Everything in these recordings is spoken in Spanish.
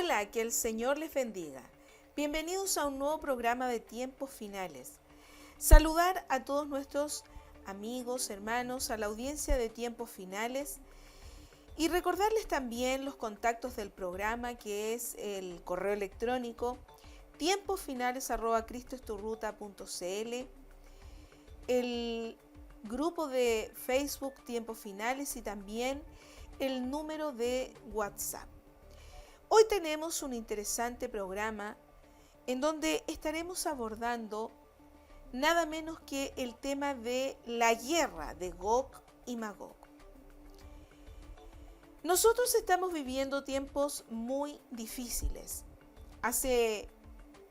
Hola, que el Señor les bendiga. Bienvenidos a un nuevo programa de Tiempos Finales. Saludar a todos nuestros amigos, hermanos, a la audiencia de Tiempos Finales y recordarles también los contactos del programa, que es el correo electrónico tiemposfinales@cristoesturruta.cl, el grupo de Facebook Tiempos Finales y también el número de WhatsApp. Hoy tenemos un interesante programa en donde estaremos abordando nada menos que el tema de la guerra de Gog y Magog. Nosotros estamos viviendo tiempos muy difíciles. Hace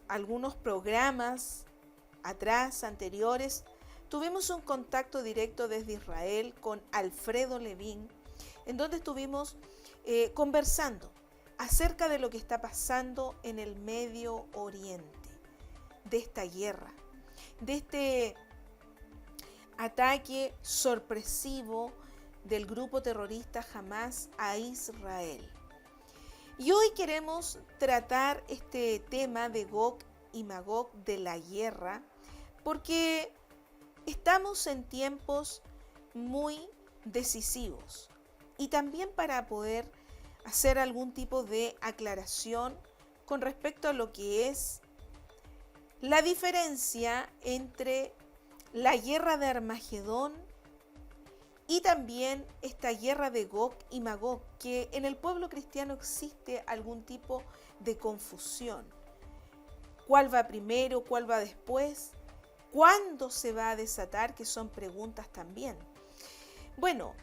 algunos programas atrás, anteriores, tuvimos un contacto directo desde Israel con Alfredo Levin, en donde estuvimos conversando acerca de lo que está pasando en el Medio Oriente, de esta guerra, de este ataque sorpresivo del grupo terrorista Hamás a Israel. Y hoy queremos tratar este tema de Gog y Magog, de la guerra, porque estamos en tiempos muy decisivos y también para poder hacer algún tipo de aclaración con respecto a lo que es la diferencia entre la guerra de Armagedón y también esta guerra de Gog y Magog, que en el pueblo cristiano existe algún tipo de confusión. ¿Cuál va primero? ¿Cuál va después? ¿Cuándo se va a desatar? Que son preguntas también. Bueno,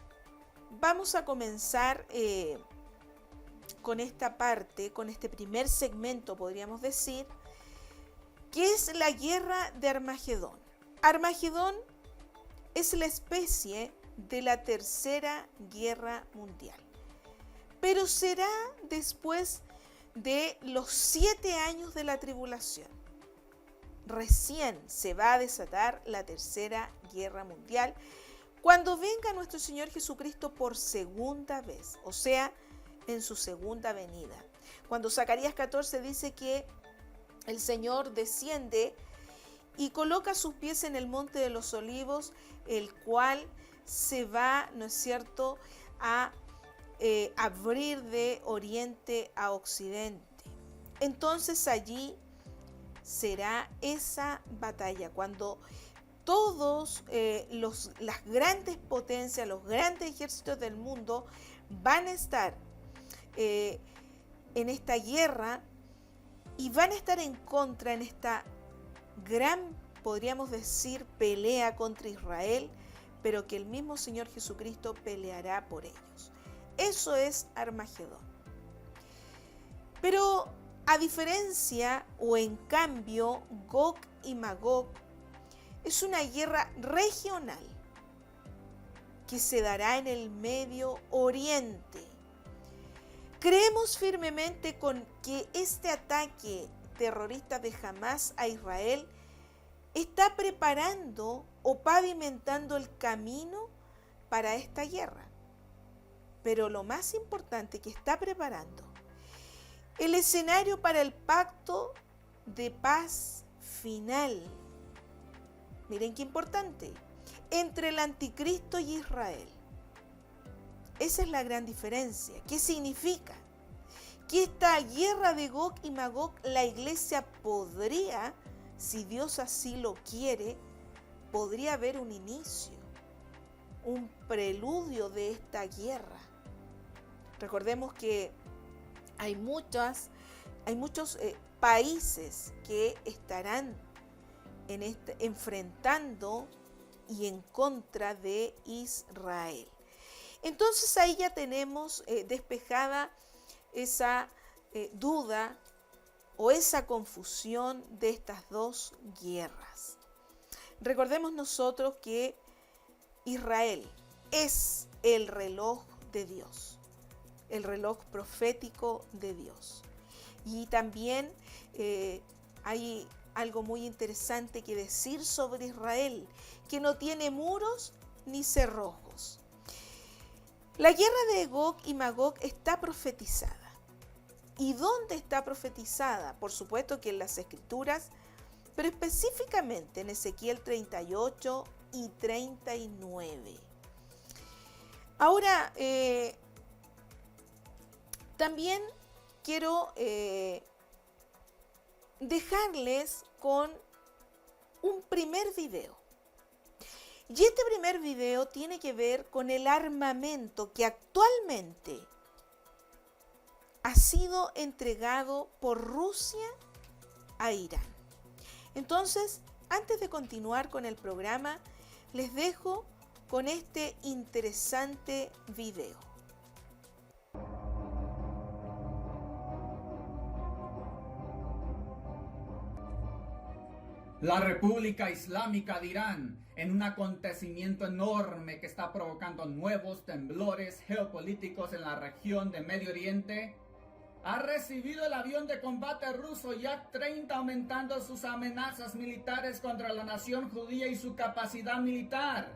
vamos a comenzar con esta parte, con este primer segmento, podríamos decir, que es la guerra de Armagedón. Armagedón es la especie de la tercera guerra mundial, pero será después de los 7 años de la tribulación. Recién se va a desatar la tercera guerra mundial cuando venga nuestro Señor Jesucristo por segunda vez, o sea, en su segunda venida. Cuando Zacarías 14 dice que el Señor desciende y coloca sus pies en el monte de los olivos, el cual se va, ¿no es cierto?, a abrir de oriente a occidente. Entonces allí será esa batalla, cuando todos las grandes potencias, los grandes ejércitos del mundo van a estar en esta guerra y van a estar en contra, en esta gran, podríamos decir, pelea contra Israel, pero que el mismo Señor Jesucristo peleará por ellos. Eso es Armagedón. Pero a diferencia o en cambio, Gog y Magog es una guerra regional que se dará en el Medio Oriente. Creemos firmemente con que este ataque terrorista de Hamás a Israel está preparando o pavimentando el camino para esta guerra. Pero lo más importante, que está preparando el escenario para el pacto de paz final. Miren qué importante, entre el anticristo y Israel. Esa es la gran diferencia. ¿Qué significa? Que esta guerra de Gog y Magog, la iglesia podría, si Dios así lo quiere, podría haber un inicio, un preludio de esta guerra. Recordemos que hay muchos países que estarán enfrentando y en contra de Israel. Entonces ahí ya tenemos despejada esa duda o esa confusión de estas dos guerras. Recordemos nosotros que Israel es el reloj de Dios, el reloj profético de Dios. Y también hay algo muy interesante que decir sobre Israel, que no tiene muros ni cerrojos. La guerra de Gog y Magog está profetizada. ¿Y dónde está profetizada? Por supuesto que en las Escrituras, pero específicamente en Ezequiel 38 y 39. Ahora, también quiero dejarles con un primer video. Y este primer video tiene que ver con el armamento que actualmente ha sido entregado por Rusia a Irán. Entonces, antes de continuar con el programa, les dejo con este interesante video. La República Islámica de Irán, en un acontecimiento enorme que está provocando nuevos temblores geopolíticos en la región de Medio Oriente, ha recibido el avión de combate ruso Yak-30, aumentando sus amenazas militares contra la nación judía y su capacidad militar.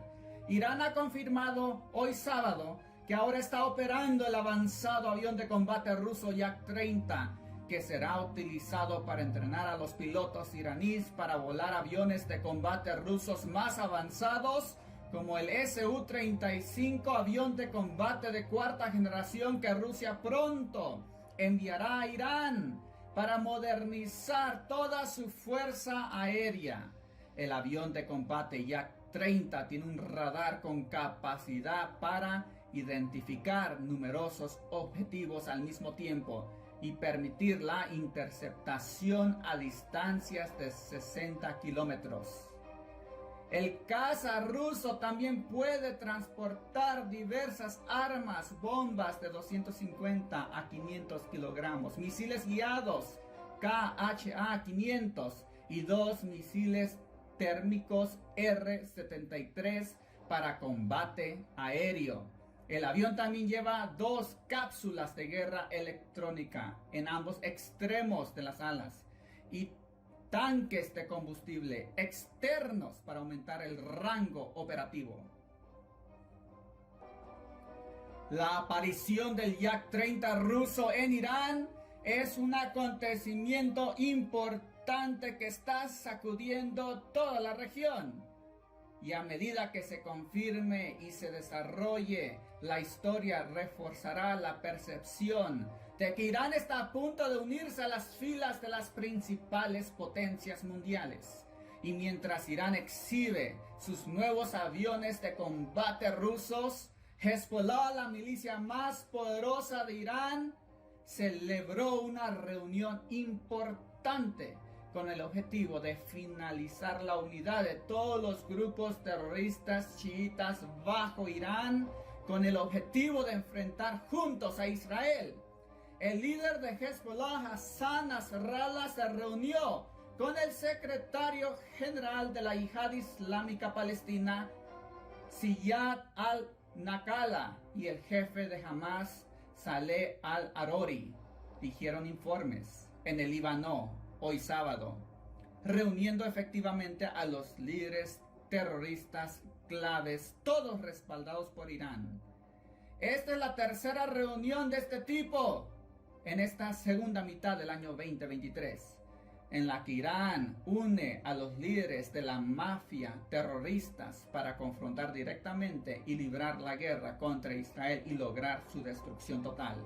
Irán ha confirmado hoy sábado que ahora está operando el avanzado avión de combate ruso Yak-30, que será utilizado para entrenar a los pilotos iraníes para volar aviones de combate rusos más avanzados, como el Su-35, avión de combate de cuarta generación que Rusia pronto enviará a Irán para modernizar toda su fuerza aérea. El avión de combate Yak-30 tiene un radar con capacidad para identificar numerosos objetivos al mismo tiempo y permitir la interceptación a distancias de 60 kilómetros. El caza ruso también puede transportar diversas armas, bombas de 250 a 500 kilogramos, misiles guiados KHA-500 y 2 misiles térmicos R-73 para combate aéreo. El avión también lleva 2 cápsulas de guerra electrónica en ambos extremos de las alas y tanques de combustible externos para aumentar el rango operativo. La aparición del Yak-30 ruso en Irán es un acontecimiento importante que está sacudiendo toda la región. Y a medida que se confirme y se desarrolle, la historia reforzará la percepción de que Irán está a punto de unirse a las filas de las principales potencias mundiales. Y mientras Irán exhibe sus nuevos aviones de combate rusos, Hezbollah, la milicia más poderosa de Irán, celebró una reunión importante con el objetivo de finalizar la unidad de todos los grupos terroristas chiitas bajo Irán, con el objetivo de enfrentar juntos a Israel. El líder de Hezbollah, Hassan Nasrallah, se reunió con el secretario general de la Yihad Islámica Palestina, Ziyad al-Nakala, y el jefe de Hamas, Saleh al-Arori, dijeron informes en el Líbano hoy sábado, reuniendo efectivamente a los líderes terroristas claves, todos respaldados por Irán. Esta es la tercera reunión de este tipo en esta segunda mitad del año 2023, en la que Irán une a los líderes de la mafia terroristas para confrontar directamente y librar la guerra contra Israel y lograr su destrucción total.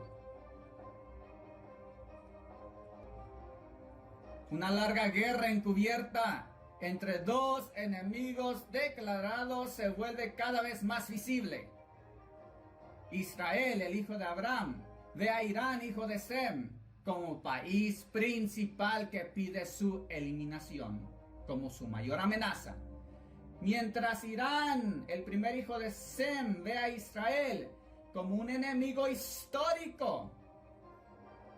Una larga guerra encubierta entre dos enemigos declarados se vuelve cada vez más visible. Israel, el hijo de Abraham, ve a Irán, hijo de Sem, como país principal que pide su eliminación, como su mayor amenaza. Mientras Irán, el primer hijo de Sem, ve a Israel como un enemigo histórico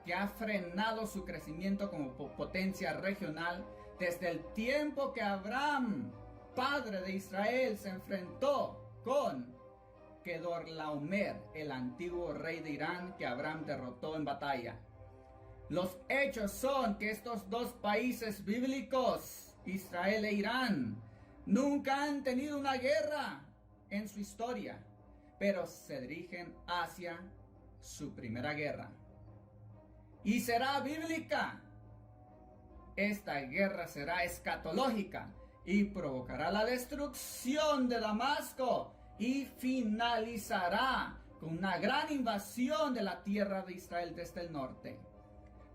que ha frenado su crecimiento como potencia regional desde el tiempo que Abraham, padre de Israel, se enfrentó con Kedorlaomer, el antiguo rey de Irán que Abraham derrotó en batalla. Los hechos son que estos dos países bíblicos, Israel e Irán, nunca han tenido una guerra en su historia, pero se dirigen hacia su primera guerra. y será bíblica. Esta guerra será escatológica y provocará la destrucción de Damasco y finalizará con una gran invasión de la tierra de Israel desde el norte.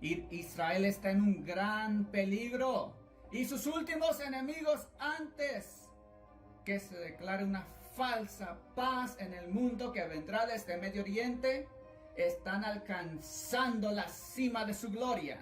Israel está en un gran peligro y sus últimos enemigos, antes que se declare una falsa paz en el mundo que vendrá desde Medio Oriente, están alcanzando la cima de su gloria.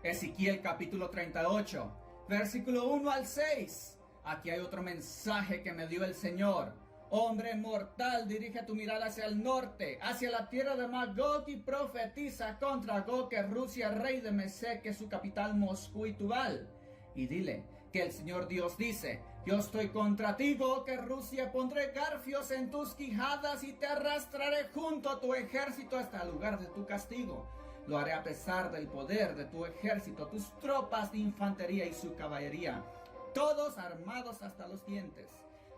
Ezequiel capítulo 38, versículo 1 al 6. Aquí hay otro mensaje que me dio el Señor. Hombre mortal, dirige tu mirada hacia el norte, hacia la tierra de Magog, y profetiza contra Gog, que Rusia, rey de Mesec, que es su capital Moscú y Tubal. Y dile que el Señor Dios dice: yo estoy contra ti, Gog, que Rusia, pondré garfios en tus quijadas y te arrastraré junto a tu ejército hasta el lugar de tu castigo. Lo haré a pesar del poder de tu ejército, tus tropas de infantería y su caballería, todos armados hasta los dientes.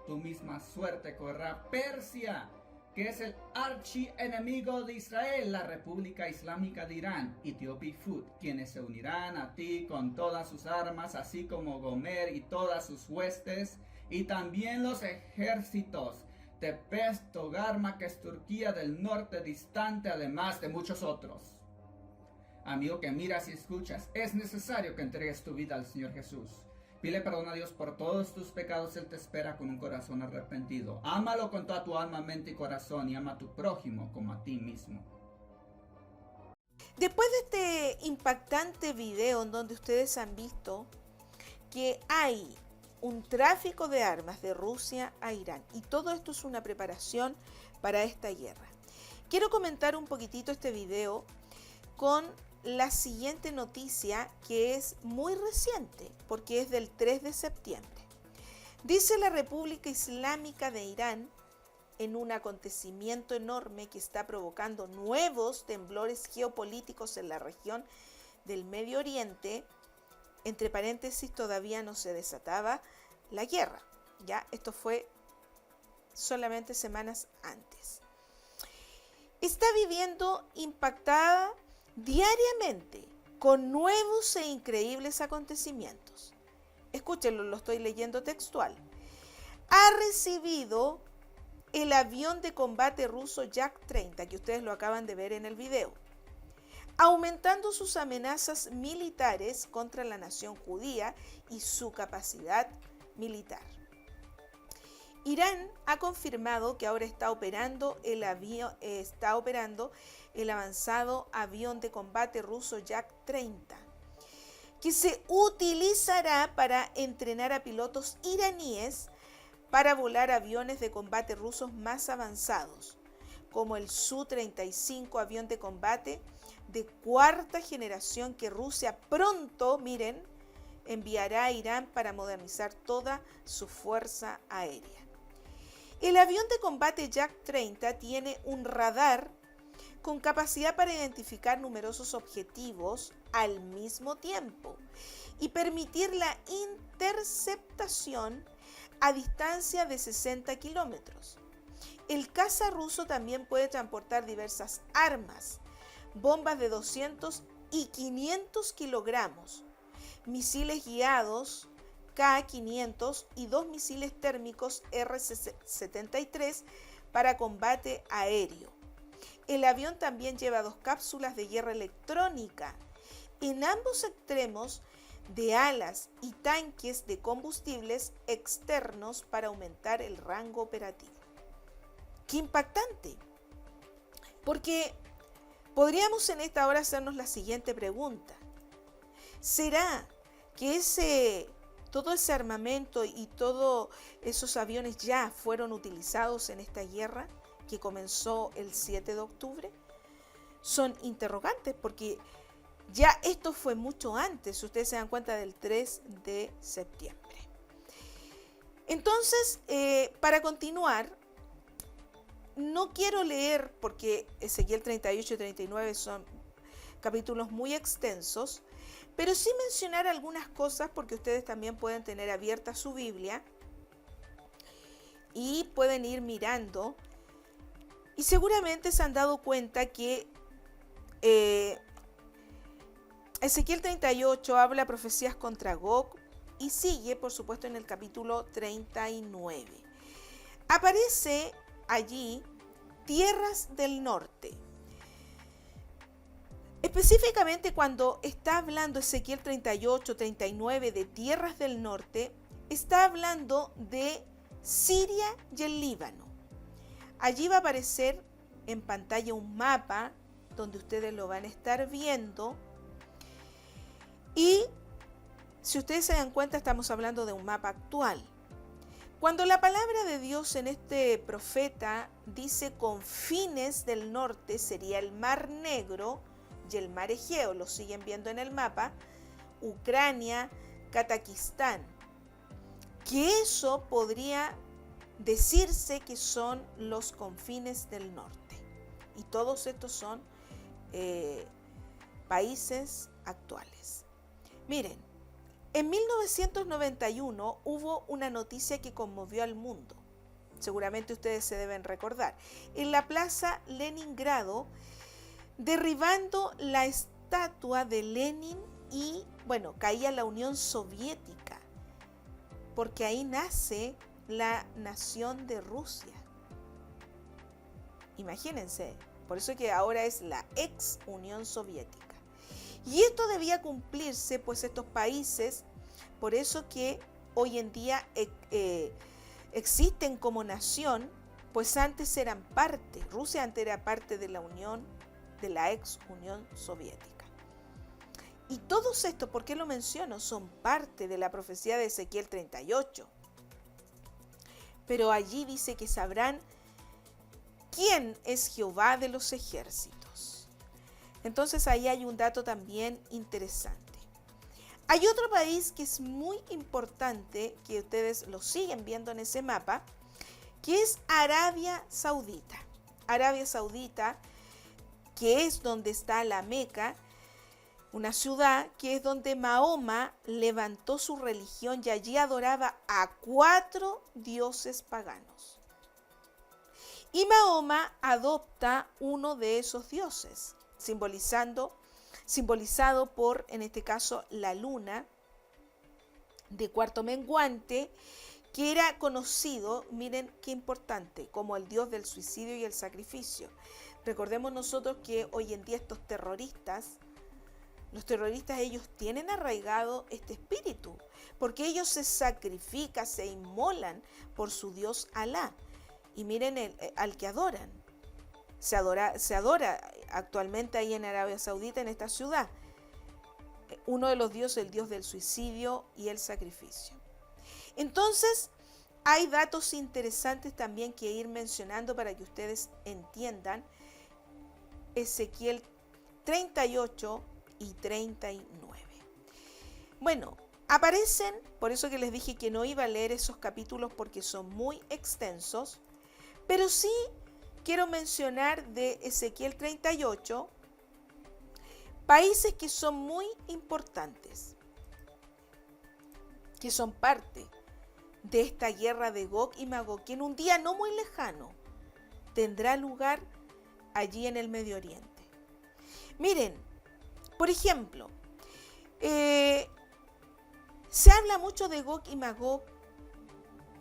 Tu misma suerte correrá Persia, que es el archienemigo de Israel, la República Islámica de Irán, Etiopía y Fut, quienes se unirán a ti con todas sus armas, así como Gomer y todas sus huestes, y también los ejércitos de Pestogarma, que es Turquía del norte distante, además de muchos otros. Amigo que miras y escuchas, es necesario que entregues tu vida al Señor Jesús. Pide perdón a Dios por todos tus pecados. Él te espera con un corazón arrepentido. Ámalo con toda tu alma, mente y corazón, y ama a tu prójimo como a ti mismo. Después de este impactante video en donde ustedes han visto que hay un tráfico de armas de Rusia a Irán, y todo esto es una preparación para esta guerra, quiero comentar un poquitito este video con la siguiente noticia, que es muy reciente porque es del 3 de septiembre. Dice la República Islámica de Irán, en un acontecimiento enorme que está provocando nuevos temblores geopolíticos en la región del Medio Oriente, entre paréntesis, todavía no se desataba la guerra, ya esto fue solamente semanas antes. Está viviendo impactada diariamente con nuevos e increíbles acontecimientos. Escúchenlo, lo estoy leyendo textual. Ha recibido el avión de combate ruso Yak-30, que ustedes lo acaban de ver en el video, aumentando sus amenazas militares contra la nación judía y su capacidad militar. Irán ha confirmado que ahora está operando el avanzado avión de combate ruso Yak-30, que se utilizará para entrenar a pilotos iraníes para volar aviones de combate rusos más avanzados, como el Su-35, avión de combate de cuarta generación que Rusia pronto, miren, enviará a Irán para modernizar toda su fuerza aérea. El avión de combate Yak-30 tiene un radar con capacidad para identificar numerosos objetivos al mismo tiempo y permitir la interceptación a distancia de 60 kilómetros. El caza ruso también puede transportar diversas armas, bombas de 200 y 500 kilogramos, misiles guiados K-500 y 2 misiles térmicos R-73 para combate aéreo. El avión también lleva 2 cápsulas de guerra electrónica en ambos extremos de alas y tanques de combustibles externos para aumentar el rango operativo. ¡Qué impactante! Porque podríamos en esta hora hacernos la siguiente pregunta. ¿Será que todo ese armamento y todos esos aviones ya fueron utilizados en esta guerra que comenzó el 7 de octubre? Son interrogantes porque ya esto fue mucho antes, ustedes se dan cuenta, del 3 de septiembre. Entonces, para continuar, no quiero leer porque Ezequiel 38 y 39 son capítulos muy extensos, pero sí mencionar algunas cosas porque ustedes también pueden tener abierta su Biblia y pueden ir mirando Y seguramente se han dado cuenta que Ezequiel 38 habla profecías contra Gog y sigue, por supuesto, en el capítulo 39. Aparece allí tierras del norte. Específicamente cuando está hablando Ezequiel 38, 39 de tierras del norte, está hablando de Siria y el Líbano. Allí va a aparecer en pantalla un mapa donde ustedes lo van a estar viendo. Y si ustedes se dan cuenta, estamos hablando de un mapa actual. Cuando la palabra de Dios en este profeta dice confines del norte, sería el Mar Negro y el Mar Egeo, lo siguen viendo en el mapa, Ucrania, Kazajistán, que eso podría decirse que son los confines del norte. Y todos estos son países actuales. Miren, en 1991 hubo una noticia que conmovió al mundo. Seguramente ustedes se deben recordar. En la plaza Leningrado, derribando la estatua de Lenin y, caía la Unión Soviética, porque ahí nace la nación de Rusia. Imagínense, por eso que ahora es la ex Unión Soviética. Y esto debía cumplirse, pues estos países, por eso que hoy en día existen como nación, pues antes eran parte, Rusia antes era parte de la Unión, de la ex Unión Soviética. Y todos estos, ¿por qué lo menciono? Son parte de la profecía de Ezequiel 38. Pero allí dice que sabrán quién es Jehová de los ejércitos. Entonces ahí hay un dato también interesante. Hay otro país que es muy importante, que ustedes lo siguen viendo en ese mapa, que es Arabia Saudita. Arabia Saudita, que es donde está la Meca, una ciudad que es donde Mahoma levantó su religión y allí adoraba a 4 dioses paganos. Y Mahoma adopta uno de esos dioses, simbolizado por, en este caso, la luna de cuarto menguante, que era conocido, miren qué importante, como el dios del suicidio y el sacrificio. Recordemos nosotros que hoy en día los terroristas ellos tienen arraigado este espíritu, porque ellos se sacrifican, se inmolan por su dios Alá. Y miren al que adoran. Se adora actualmente ahí en Arabia Saudita, en esta ciudad. Uno de los dioses, el dios del suicidio y el sacrificio. Entonces, hay datos interesantes también que ir mencionando para que ustedes entiendan Ezequiel 38 y 39. Aparecen, por eso que les dije que no iba a leer esos capítulos porque son muy extensos, pero sí quiero mencionar de Ezequiel 38 países que son muy importantes, que son parte de esta guerra de Gog y Magog, que en un día no muy lejano tendrá lugar allí en el Medio Oriente. Miren, por ejemplo, se habla mucho de Gog y Magog,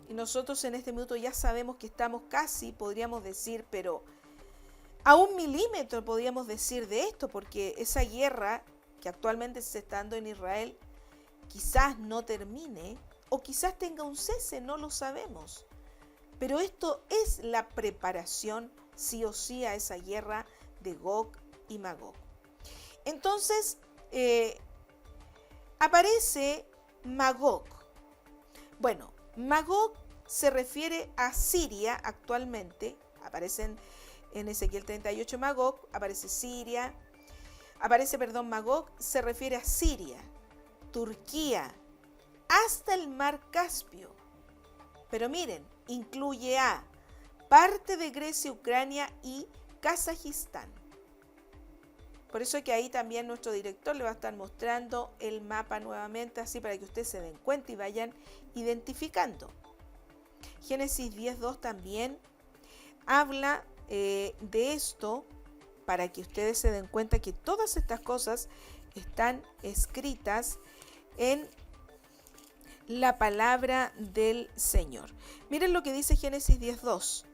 y nosotros en este minuto ya sabemos que estamos casi, podríamos decir, pero a 1 milímetro podríamos decir de esto, porque esa guerra que actualmente se está dando en Israel quizás no termine o quizás tenga un cese, no lo sabemos. Pero esto es la preparación sí o sí a esa guerra de Gog y Magog. Entonces aparece Magog. Magog se refiere a Siria actualmente, aparecen en Ezequiel 38 Magog, Magog se refiere a Siria, Turquía, hasta el mar Caspio. Pero miren, incluye a parte de Grecia, Ucrania y Kazajistán. Por eso es que ahí también nuestro director le va a estar mostrando el mapa nuevamente, así para que ustedes se den cuenta y vayan identificando. Génesis 10.2 también habla de esto para que ustedes se den cuenta que todas estas cosas están escritas en la palabra del Señor. Miren lo que dice Génesis 10:2.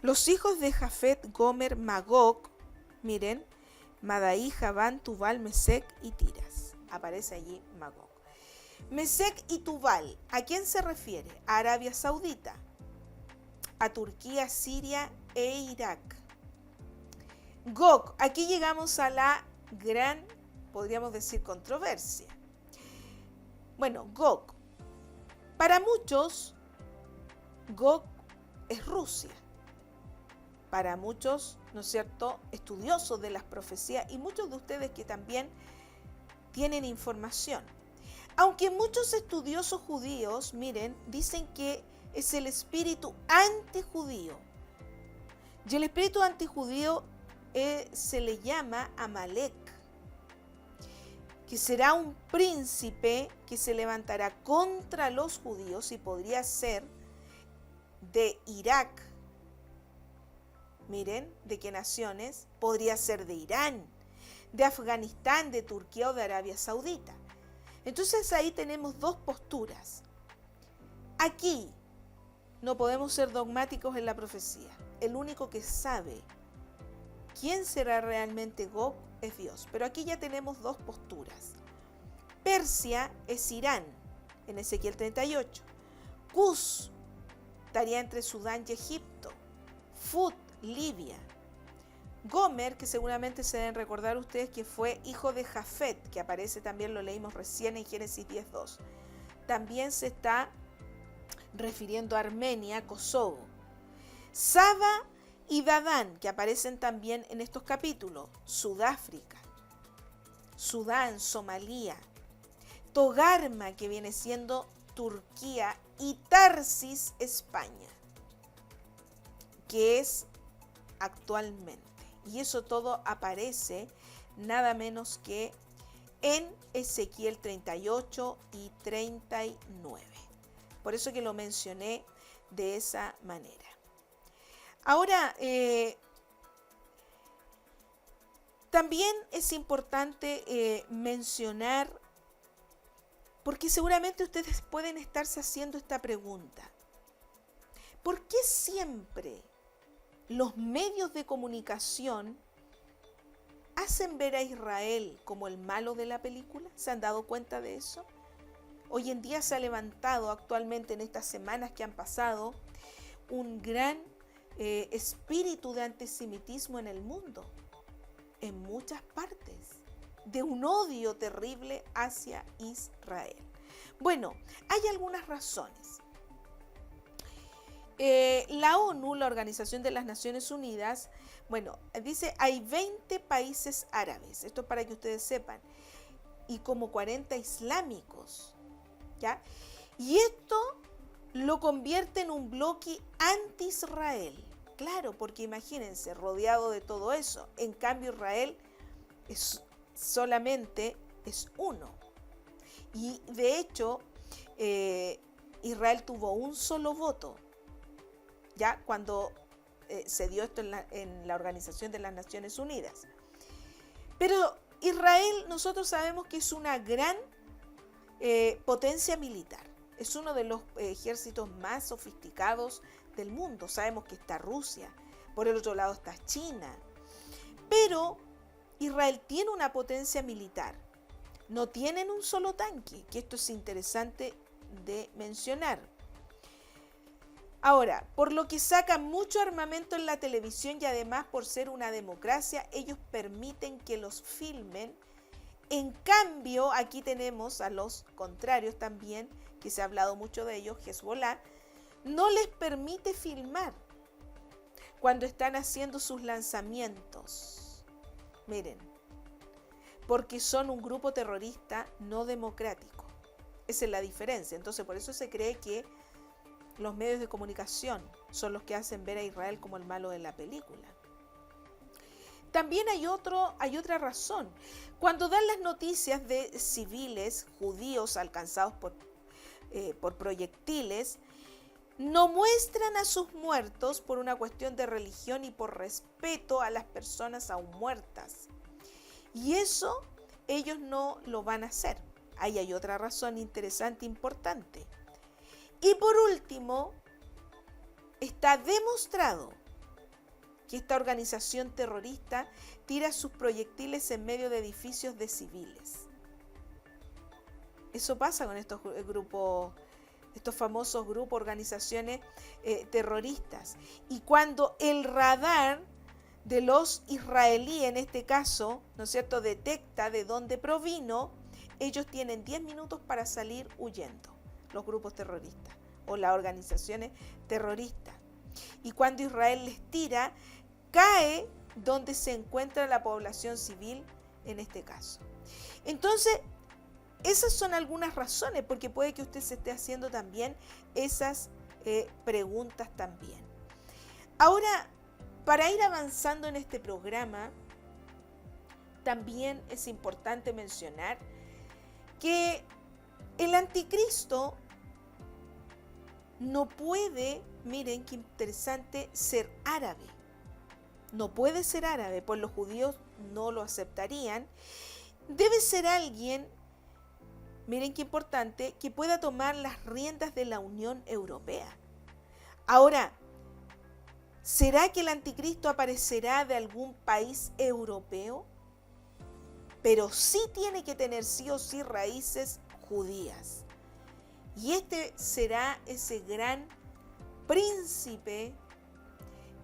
Los hijos de Jafet, Gomer, Magog, miren, Madai, Javán, Tubal, Mesec y Tiras. Aparece allí Magog. Mesec y Tubal, ¿a quién se refiere? A Arabia Saudita, a Turquía, Siria e Irak. Gog, aquí llegamos a la gran, podríamos decir, controversia. Bueno, Gog. Para muchos, Gog es Rusia. Para muchos, ¿no es cierto?, estudiosos de las profecías y muchos de ustedes que también tienen información. Aunque muchos estudiosos judíos, miren, dicen que es el espíritu antijudío. Y el espíritu antijudío se le llama Amalek, que será un príncipe que se levantará contra los judíos y podría ser de Irak. Miren, ¿de qué naciones? Podría ser de Irán, de Afganistán, de Turquía o de Arabia Saudita. Entonces ahí tenemos dos posturas. Aquí no podemos ser dogmáticos en la profecía. El único que sabe quién será realmente Gog es Dios. Pero aquí ya tenemos dos posturas. Persia es Irán, en Ezequiel 38. Cus estaría entre Sudán y Egipto. Fut, Libia. Gomer, que seguramente se deben recordar ustedes que fue hijo de Jafet, que aparece también, lo leímos recién en Génesis 10:2. También se está refiriendo a Armenia, Kosovo. Saba y Dadán, que aparecen también en estos capítulos. Sudáfrica, Sudán, Somalia. Togarma, que viene siendo Turquía, y Tarsis, España, que es actualmente. Y eso todo aparece nada menos que en Ezequiel 38 y 39. Por eso que lo mencioné de esa manera. Ahora, también es importante mencionar, porque seguramente ustedes pueden estarse haciendo esta pregunta. ¿Por qué siempre los medios de comunicación hacen ver a Israel como el malo de la película? ¿Se han dado cuenta de eso? Hoy en día se ha levantado actualmente en estas semanas que han pasado un gran espíritu de antisemitismo en el mundo, en muchas partes, de un odio terrible hacia Israel. Bueno, hay algunas razones. La ONU, la Organización de las Naciones Unidas, bueno, dice hay 20 países árabes, esto es para que ustedes sepan, y como 40 islámicos, ¿ya? Y esto lo convierte en un bloque anti-Israel. Claro, porque imagínense, rodeado de todo eso. En cambio, Israel solamente es uno. Y de hecho, Israel tuvo un solo voto, ya cuando se dio esto en la Organización de las Naciones Unidas. Pero Israel, nosotros sabemos que es una gran potencia militar. Es uno de los ejércitos más sofisticados del mundo. Sabemos que está Rusia, por el otro lado está China. Pero Israel tiene una potencia militar. No tienen un solo tanque, que esto es interesante de mencionar. Ahora, por lo que sacan mucho armamento en la televisión y además por ser una democracia, ellos permiten que los filmen. En cambio, aquí tenemos a los contrarios también, que se ha hablado mucho de ellos, Hezbollah, no les permite filmar cuando están haciendo sus lanzamientos. Miren, porque son un grupo terrorista no democrático. Esa es la diferencia. Entonces, por eso se cree que los medios de comunicación son los que hacen ver a Israel como el malo de la película. También hay otra razón. Cuando dan las noticias de civiles judíos alcanzados por proyectiles, no muestran a sus muertos por una cuestión de religión y por respeto a las personas aún muertas. Y eso ellos no lo van a hacer. Ahí hay otra razón interesante, importante. Y por último, está demostrado que esta organización terrorista tira sus proyectiles en medio de edificios de civiles. Eso pasa con estos grupos, estos famosos grupos, organizaciones terroristas. Y cuando el radar de los israelíes, en este caso, ¿no es cierto?, detecta de dónde provino, ellos tienen 10 minutos para salir huyendo, los grupos terroristas o las organizaciones terroristas. Y cuando Israel les tira, cae donde se encuentra la población civil en este caso. Entonces, esas son algunas razones, porque puede que usted se esté haciendo también esas preguntas también. Ahora, para ir avanzando en este programa, también es importante mencionar que el anticristo no puede, miren qué interesante, ser árabe. No puede ser árabe, pues los judíos no lo aceptarían. Debe ser alguien, miren qué importante, que pueda tomar las riendas de la Unión Europea. Ahora, ¿será que el anticristo aparecerá de algún país europeo? Pero sí tiene que tener sí o sí raíces judías. Y este será ese gran príncipe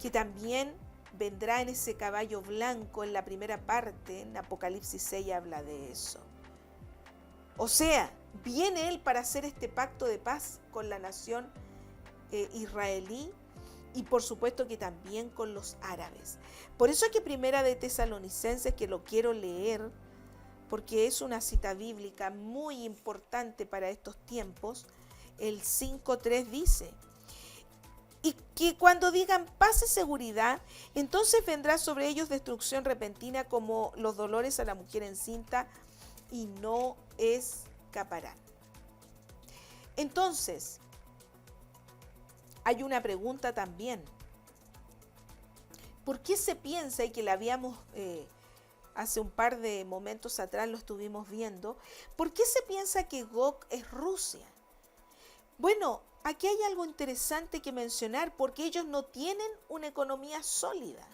que también vendrá en ese caballo blanco en la primera parte, en Apocalipsis 6 habla de eso. O sea, viene él para hacer este pacto de paz con la nación israelí y por supuesto que también con los árabes. Por eso es que Primera de Tesalonicenses, que lo quiero leer, porque es una cita bíblica muy importante para estos tiempos, el 5:3 dice: y que cuando digan paz y seguridad, entonces vendrá sobre ellos destrucción repentina como los dolores a la mujer encinta y no escaparán. Entonces, hay una pregunta también. ¿Por qué se piensa, y que la habíamos hace un par de momentos atrás lo estuvimos viendo, por qué se piensa que Gog es Rusia? Bueno, aquí hay algo interesante que mencionar, porque ellos no tienen una economía sólida,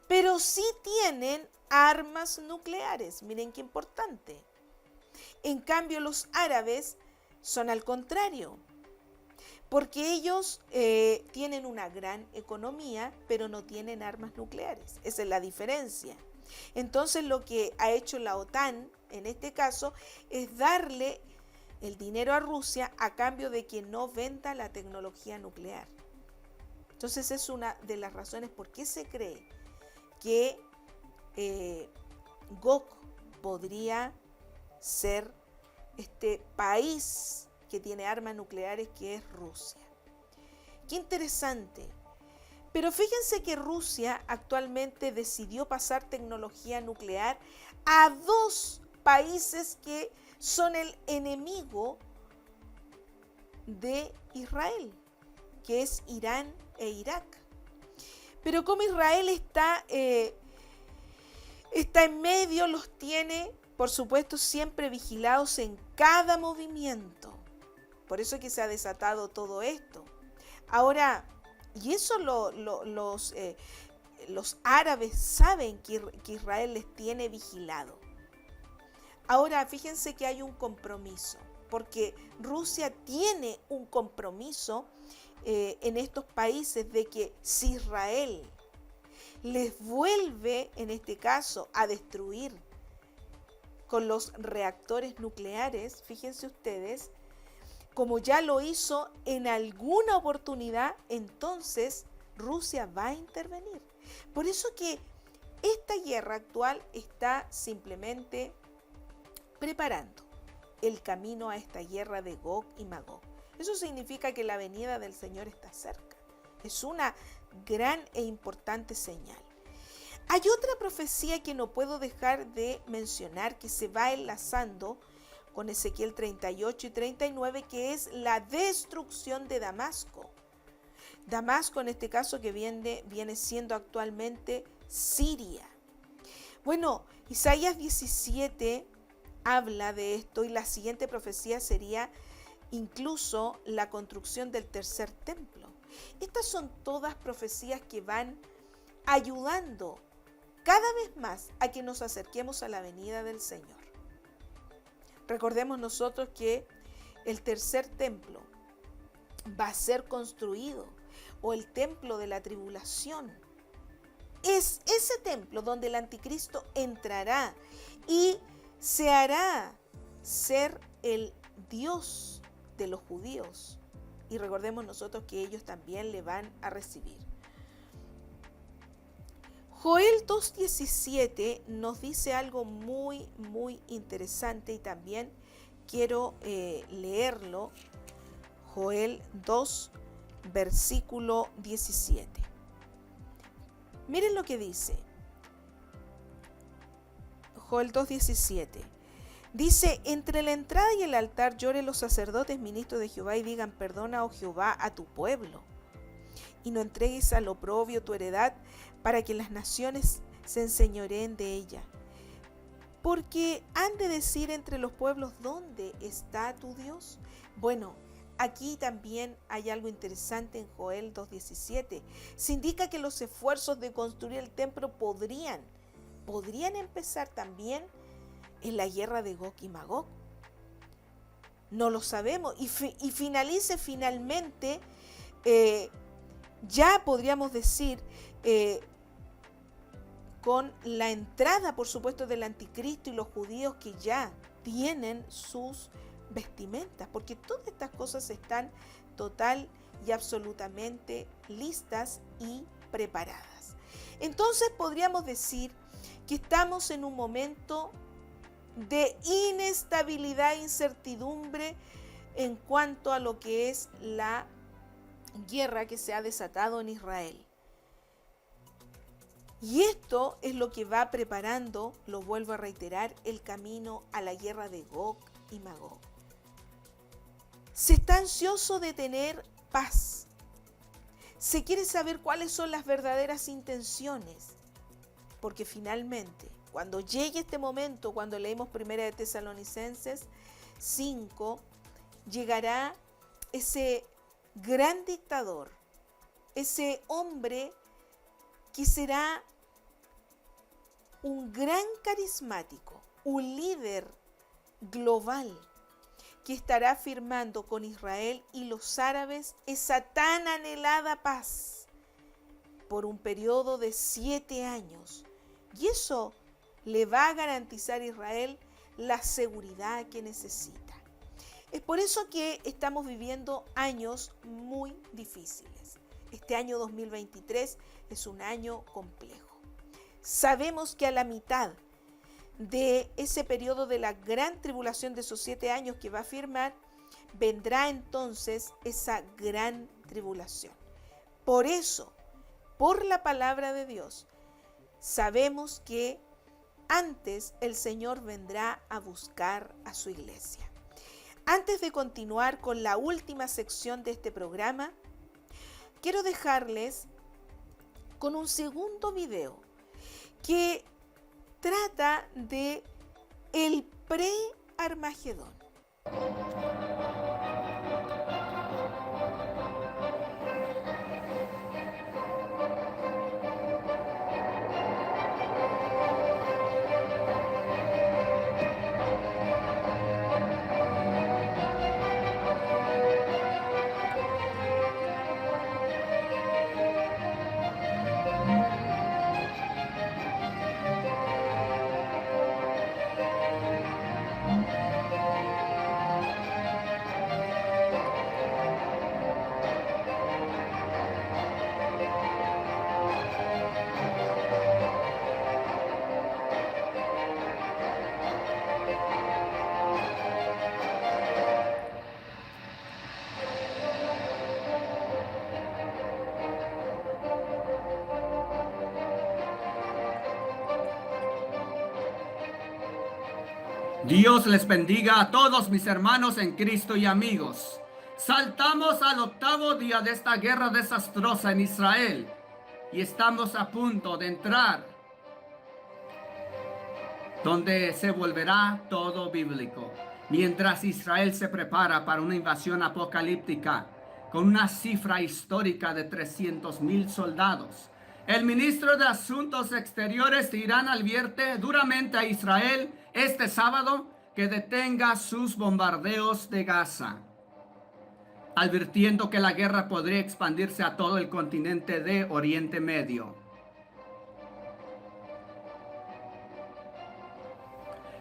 pero sí tienen armas nucleares. Miren qué importante. En cambio, los árabes son al contrario, porque ellos tienen una gran economía, pero no tienen armas nucleares. Esa es la diferencia. Entonces, lo que ha hecho la OTAN, en este caso, es darle el dinero a Rusia a cambio de que no venda la tecnología nuclear. Entonces es una de las razones por qué se cree que Gog podría ser este país que tiene armas nucleares, que es Rusia. Qué interesante. Pero fíjense que Rusia actualmente decidió pasar tecnología nuclear a dos países que son el enemigo de Israel, que es Irán e Irak. Pero como Israel está en medio, los tiene, por supuesto, siempre vigilados en cada movimiento. Por eso es que se ha desatado todo esto. Ahora, y eso los árabes saben que Israel les tiene vigilado. Ahora, fíjense que hay un compromiso, porque Rusia tiene un compromiso en estos países de que si Israel les vuelve, en este caso, a destruir con los reactores nucleares, fíjense ustedes, como ya lo hizo en alguna oportunidad, entonces Rusia va a intervenir. Por eso que esta guerra actual está simplemente preparando el camino a esta guerra de Gog y Magog. Eso significa que la venida del Señor está cerca. Es una gran e importante señal. Hay otra profecía que no puedo dejar de mencionar, que se va enlazando con Ezequiel 38 y 39, que es la destrucción de Damasco. Damasco en este caso que viene siendo actualmente Siria. Bueno, Isaías 17 habla de esto y la siguiente profecía sería incluso la construcción del tercer templo. Estas son todas profecías que van ayudando cada vez más a que nos acerquemos a la venida del Señor. Recordemos nosotros que el tercer templo va a ser construido, o el templo de la tribulación. Es ese templo donde el anticristo entrará y se hará ser el Dios de los judíos. Y recordemos nosotros que ellos también le van a recibir. Joel 2:17 nos dice algo muy, muy interesante y también quiero leerlo. Joel 2, versículo 17. Miren lo que dice. Joel 2:17. Dice, entre la entrada y el altar lloren los sacerdotes ministros de Jehová y digan, perdona, oh Jehová, a tu pueblo. Y no entregues al oprobio tu heredad para que las naciones se enseñoreen de ella. Porque han de decir entre los pueblos, ¿dónde está tu Dios? Bueno, aquí también hay algo interesante en Joel 2:17. Se indica que los esfuerzos de construir el templo podrían empezar también en la guerra de Gog y Magog. No lo sabemos. Y finalice finalmente, ya podríamos decir, con la entrada, por supuesto, del anticristo y los judíos que ya tienen sus vestimentas, porque todas estas cosas están total y absolutamente listas y preparadas. Entonces podríamos decir que estamos en un momento de inestabilidad e incertidumbre en cuanto a lo que es la guerra que se ha desatado en Israel. Y esto es lo que va preparando, lo vuelvo a reiterar, el camino a la guerra de Gog y Magog. Se está ansioso de tener paz. Se quiere saber cuáles son las verdaderas intenciones. Porque finalmente, cuando llegue este momento, cuando leemos 1 de Tesalonicenses 5, llegará ese gran dictador, ese hombre que será un gran carismático, un líder global, que estará firmando con Israel y los árabes esa tan anhelada paz por un periodo de 7 años. Y eso le va a garantizar a Israel la seguridad que necesita. Es por eso que estamos viviendo años muy difíciles. Este año 2023 es un año complejo. Sabemos que a la mitad de ese periodo de la gran tribulación de esos 7 años que va a firmar, vendrá entonces esa gran tribulación. Por eso, por la palabra de Dios, sabemos que antes el Señor vendrá a buscar a su iglesia. Antes de continuar con la última sección de este programa, quiero dejarles con un segundo video que trata de el pre-Armagedón. Dios les bendiga a todos mis hermanos en Cristo y amigos. Saltamos al 8º día de esta guerra desastrosa en Israel y estamos a punto de entrar donde se volverá todo bíblico. Mientras Israel se prepara para una invasión apocalíptica con una cifra histórica de 300,000 soldados. El ministro de Asuntos Exteriores de Irán advierte duramente a Israel este sábado que detenga sus bombardeos de Gaza, advirtiendo que la guerra podría expandirse a todo el continente de Oriente Medio.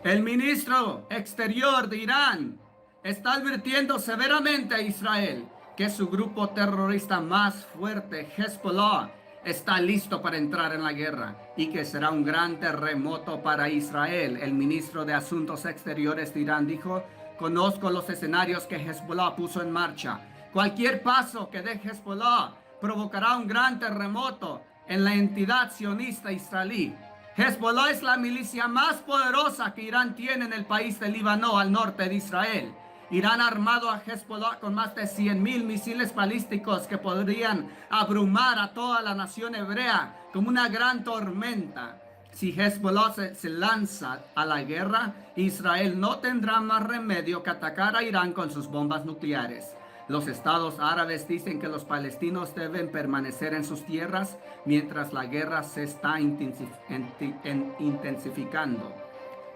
El ministro exterior de Irán está advirtiendo severamente a Israel que su grupo terrorista más fuerte, Hezbollah, está listo para entrar en la guerra y que será un gran terremoto para Israel. El ministro de Asuntos Exteriores de Irán dijo: conozco los escenarios que Hezbollah puso en marcha. Cualquier paso que dé Hezbollah provocará un gran terremoto en la entidad sionista israelí. Hezbollah es la milicia más poderosa que Irán tiene en el país de Líbano, al norte de Israel. Irán ha armado a Hezbollah con más de 100,000 misiles balísticos que podrían abrumar a toda la nación hebrea como una gran tormenta. Si Hezbollah se lanza a la guerra, Israel no tendrá más remedio que atacar a Irán con sus bombas nucleares. Los estados árabes dicen que los palestinos deben permanecer en sus tierras mientras la guerra se está intensificando.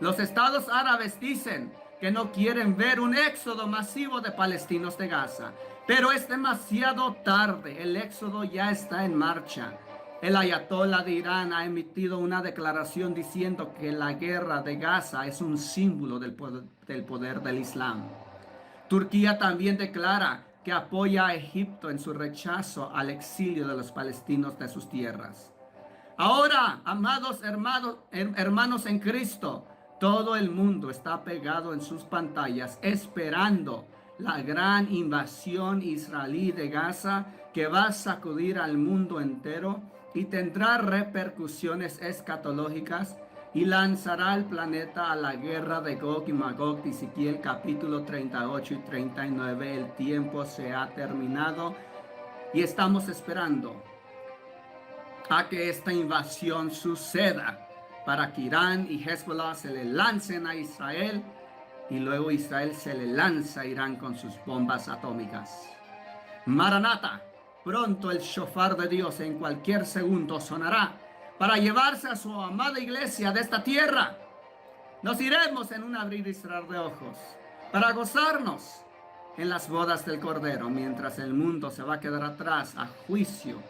Los estados árabes dicen que no quieren ver un éxodo masivo de palestinos de Gaza, pero es demasiado tarde. El éxodo ya está en marcha. El ayatolá de Irán ha emitido una declaración diciendo que la guerra de Gaza es un símbolo del poder del Islam. Turquía también declara que apoya a Egipto en su rechazo al exilio de los palestinos de sus tierras. Ahora, amados hermanos en Cristo, todo el mundo está pegado en sus pantallas esperando la gran invasión israelí de Gaza que va a sacudir al mundo entero y tendrá repercusiones escatológicas y lanzará al planeta a la guerra de Gog y Magog. Ezequiel capítulo 38 y 39. El tiempo se ha terminado y estamos esperando a que esta invasión suceda para que Irán y Hezbollah se le lancen a Israel y luego Israel se le lanza a Irán con sus bombas atómicas. Maranata, pronto el shofar de Dios en cualquier segundo sonará para llevarse a su amada iglesia de esta tierra. Nos iremos en un abrir y cerrar de ojos para gozarnos en las bodas del Cordero, mientras el mundo se va a quedar atrás a juicio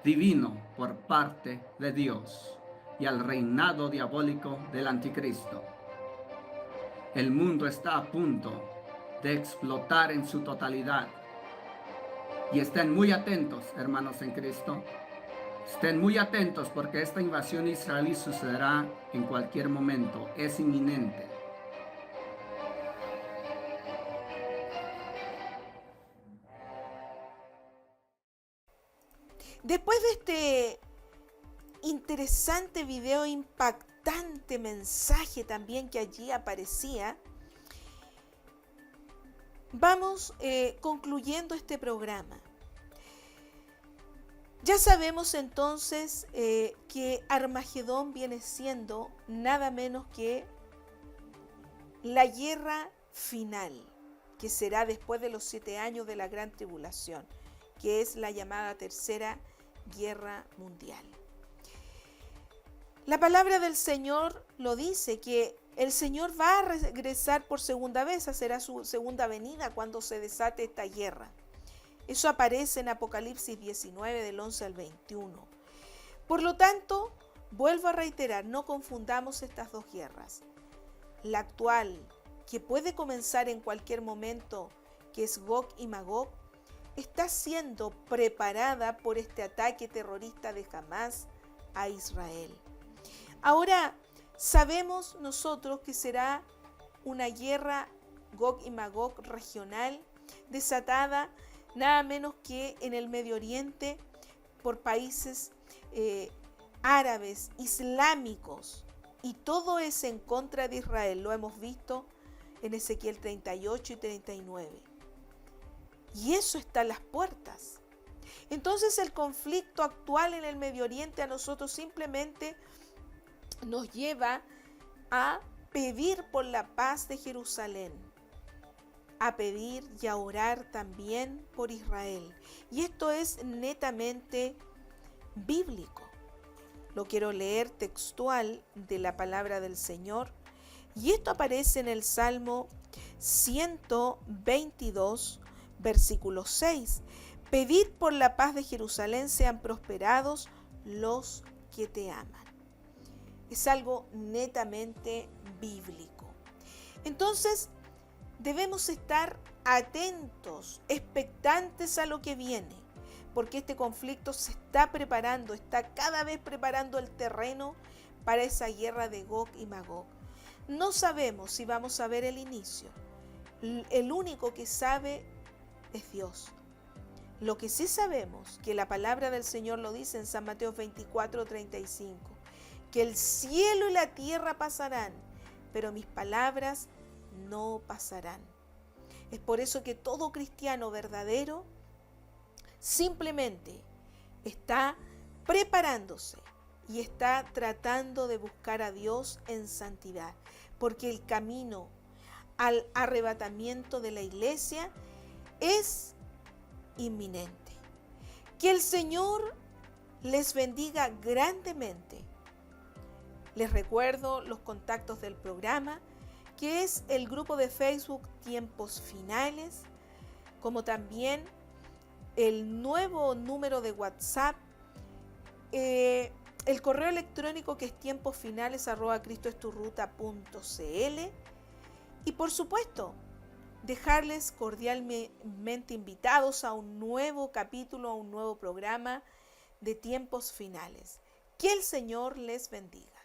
divino por parte de Dios y al reinado diabólico del anticristo. El mundo está a punto de explotar en su totalidad. Y estén muy atentos, hermanos en Cristo. Estén muy atentos porque esta invasión israelí sucederá en cualquier momento. Es inminente. Después de este interesante video, impactante mensaje también que allí aparecía, vamos concluyendo este programa. Ya sabemos entonces que Armagedón viene siendo nada menos que la guerra final, que será después de los 7 años de la gran tribulación, que es la llamada Tercera Guerra Mundial. La palabra del Señor lo dice, que el Señor va a regresar por segunda vez, será su segunda venida cuando se desate esta guerra. Eso aparece en Apocalipsis 19 del 11 al 21. Por lo tanto, vuelvo a reiterar, no confundamos estas dos guerras. La actual, que puede comenzar en cualquier momento, que es Gog y Magog, está siendo preparada por este ataque terrorista de Hamás a Israel. Ahora, sabemos nosotros que será una guerra Gog y Magog regional, desatada nada menos que en el Medio Oriente por países árabes, islámicos, y todo es en contra de Israel. Lo hemos visto en Ezequiel 38 y 39. Y eso está a las puertas. Entonces el conflicto actual en el Medio Oriente a nosotros simplemente nos lleva a pedir por la paz de Jerusalén, a pedir y a orar también por Israel. Y esto es netamente bíblico. Lo quiero leer textual de la palabra del Señor. Y esto aparece en el Salmo 122, versículo 6. Pedid por la paz de Jerusalén, sean prosperados los que te aman. Es algo netamente bíblico. Entonces, debemos estar atentos, expectantes a lo que viene, porque este conflicto se está preparando, está cada vez preparando el terreno para esa guerra de Gog y Magog. No sabemos si vamos a ver el inicio. El único que sabe es Dios. Lo que sí sabemos, que la palabra del Señor lo dice en San Mateo 24:35, que el cielo y la tierra pasarán, pero mis palabras no pasarán. Es por eso que todo cristiano verdadero simplemente está preparándose y está tratando de buscar a Dios en santidad, porque el camino al arrebatamiento de la iglesia es inminente. Que el Señor les bendiga grandemente. Les recuerdo los contactos del programa, que es el grupo de Facebook Tiempos Finales, como también el nuevo número de WhatsApp, el correo electrónico que es tiemposfinales@cristoesturruta.cl, y por supuesto dejarles cordialmente invitados a un nuevo capítulo, a un nuevo programa de Tiempos Finales. Que el Señor les bendiga.